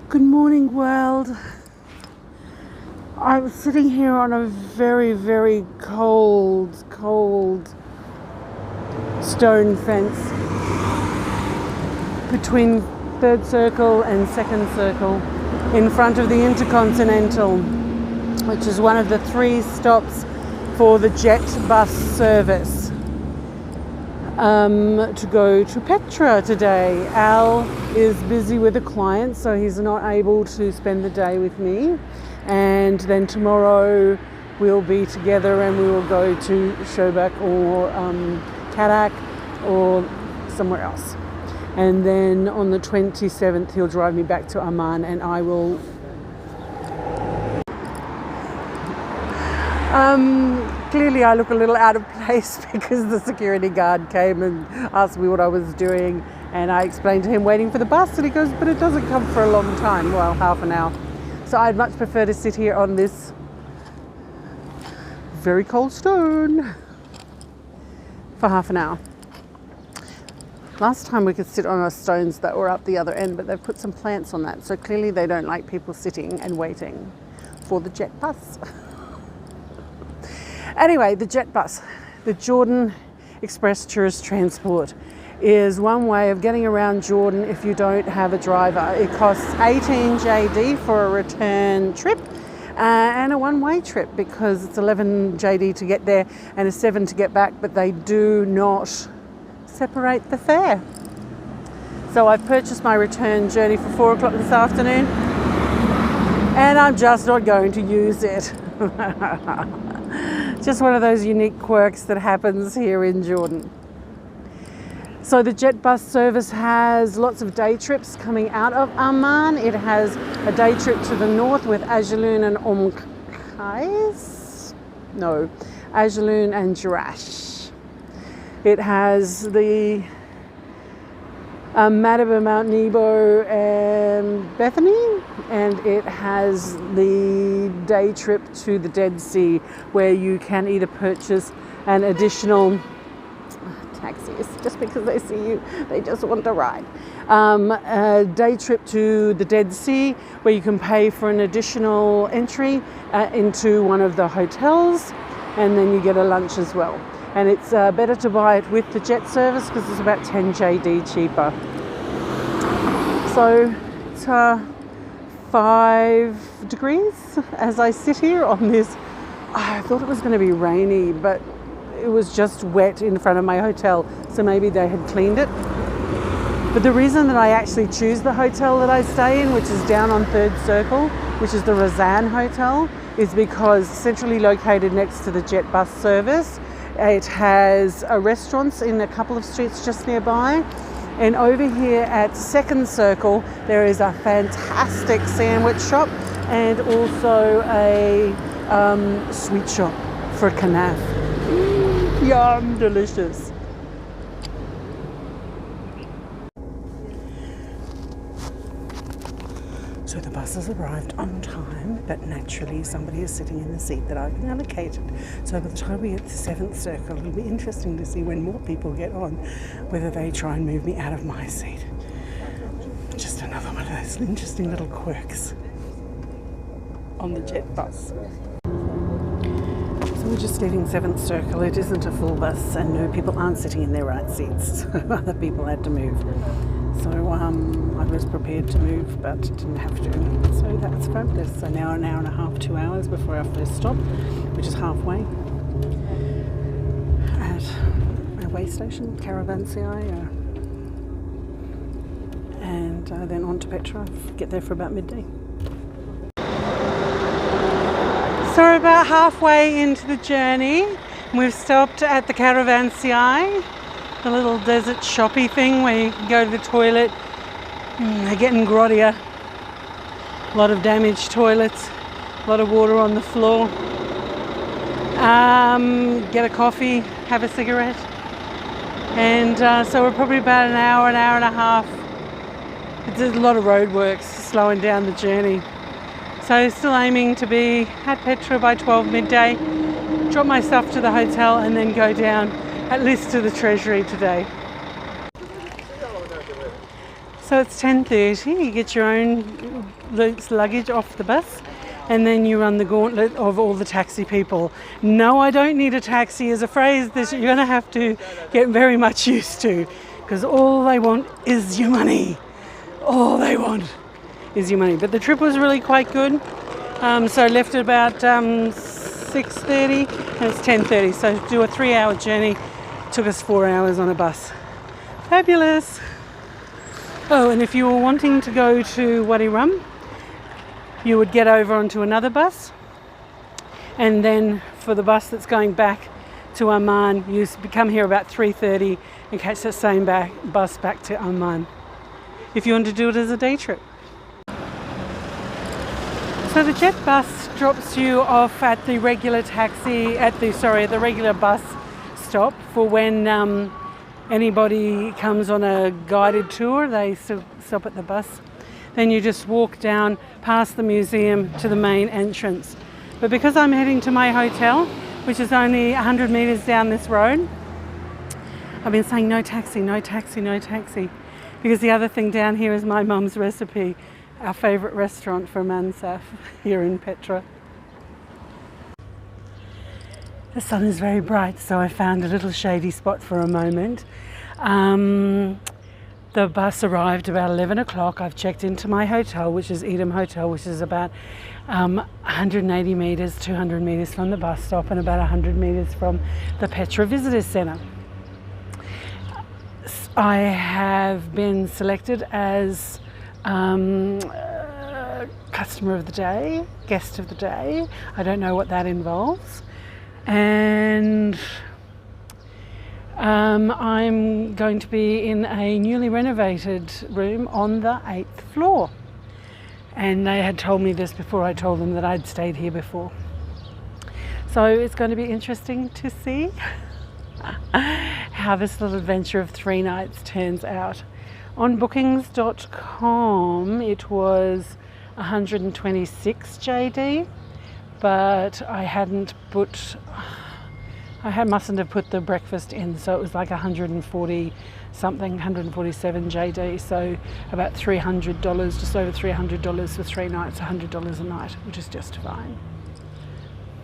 Good morning, world. I'm sitting here on a very, very cold stone fence between third circle and second circle in front of the Intercontinental, which is one of the 3 stops for the JETT Bus service to go to Petra today. Al is busy with a client, so he's not able to spend the day with me. And then tomorrow we'll be together and we will go to Shawbak or Kayak or somewhere else. And then on the 27th he'll drive me back to Amman and I will clearly I look a little out of place because the security guard came and asked me what I was doing, and I explained to him waiting for the bus, and he goes, but it doesn't come for a long time. Well, half an hour. So I'd much prefer to sit here on this very cold stone for half an hour. Last time we could sit on our stones that were up the other end, but they've put some plants on that, so clearly they don't like people sitting and waiting for the JETT bus. Anyway, the JETT bus, the Jordan Express Tourist Transport, is one way of getting around Jordan if you don't have a driver. It costs 18 JD for a return trip and a one-way trip, because it's 11 JD to get there and a 7 to get back, but they do not separate the fare. So I've purchased my return journey for 4 o'clock this afternoon and I'm just not going to use it. Just one of those unique quirks that happens here in Jordan. So the JETT bus service has lots of day trips coming out of Amman. It has a day trip to the north with Ajloun and Ajloun and Jerash. It has the Madaba, Mount Nebo and Bethany, and it has the day trip to the Dead Sea, where you can either purchase an additional taxis just because they see you, they just want to ride. A day trip to the Dead Sea where you can pay for an additional entry into one of the hotels, and then you get a lunch as well. And it's better to buy it with the JETT service because it's about 10 JD cheaper. So it's 5 degrees as I sit here on this. I thought it was going to be rainy, but it was just wet in front of my hotel, so maybe they had cleaned it. But the reason that I actually choose the hotel that I stay in, which is down on Third Circle, which is the Razan Hotel, is because centrally located next to the JETT bus service. It has restaurants in a couple of streets just nearby. And over here at Second Circle, there is a fantastic sandwich shop and also a sweet shop for kanaf. Yum, delicious. So the bus has arrived on time, but naturally somebody is sitting in the seat that I've been allocated. So by the time we get to the 7th circle, it'll be interesting to see when more people get on, whether they try and move me out of my seat. Just another one of those interesting little quirks on the JETT bus. So we're just leaving 7th circle. It isn't a full bus and no, people aren't sitting in their right seats. So other people had to move. So I was prepared to move, but didn't have to. So that's fabulous. So now an hour and a half, 2 hours before our first stop, which is halfway at a Waystation, Caravan Waystation, and then on to Petra. Get there for about midday. So we're about halfway into the journey. We've stopped at the Caravan Waystation, the little desert shoppy thing where you can go to the toilet. They're getting grottier. A lot of damaged toilets, a lot of water on the floor. Get a coffee, have a cigarette. And so we're probably about an hour and a half. There's a lot of roadworks slowing down the journey. So still aiming to be at Petra by 12 midday, drop my stuff to the hotel and then go down at least to the treasury today. So it's 10:30, you get your own loose luggage off the bus, and then you run the gauntlet of all the taxi people. No, I don't need a taxi is a phrase that you're going to have to get very much used to, because all they want is your money. All they want is your money. But the trip was really quite good. So I left at about 6:30 and it's 10:30. So to do a 3-hour journey took us 4 hours on a bus. Fabulous. Oh, and if you were wanting to go to Wadi Rum, you would get over onto another bus, and then for the bus that's going back to Amman, you come here about 3:30 and catch that same bus back to Amman if you want to do it as a day trip. So the JETT Bus drops you off at the regular the regular bus stop for when anybody comes on a guided tour. They stop at the bus. Then you just walk down past the museum to the main entrance. But because I'm heading to my hotel, which is only 100 metres down this road, I've been saying no taxi, no taxi, no taxi. Because the other thing down here is my mum's recipe, our favourite restaurant for Mansaf here in Petra. The sun is very bright, so I found a little shady spot for a moment. The bus arrived about 11 o'clock. I've checked into my hotel, which is Edam Hotel, which is about 180 metres, 200 metres from the bus stop and about 100 metres from the Petra Visitor Centre. I have been selected as customer of the day, guest of the day. I don't know what that involves. And I'm going to be in a newly renovated room on the 8th floor. And they had told me this before I told them that I'd stayed here before. So it's going to be interesting to see how this little adventure of 3 nights turns out. On bookings.com it was 126 JD, but I mustn't have put the breakfast in, so it was like 140 something, 147 JD, so about $300, just over $300 for 3 nights, $100 a night, which is just fine.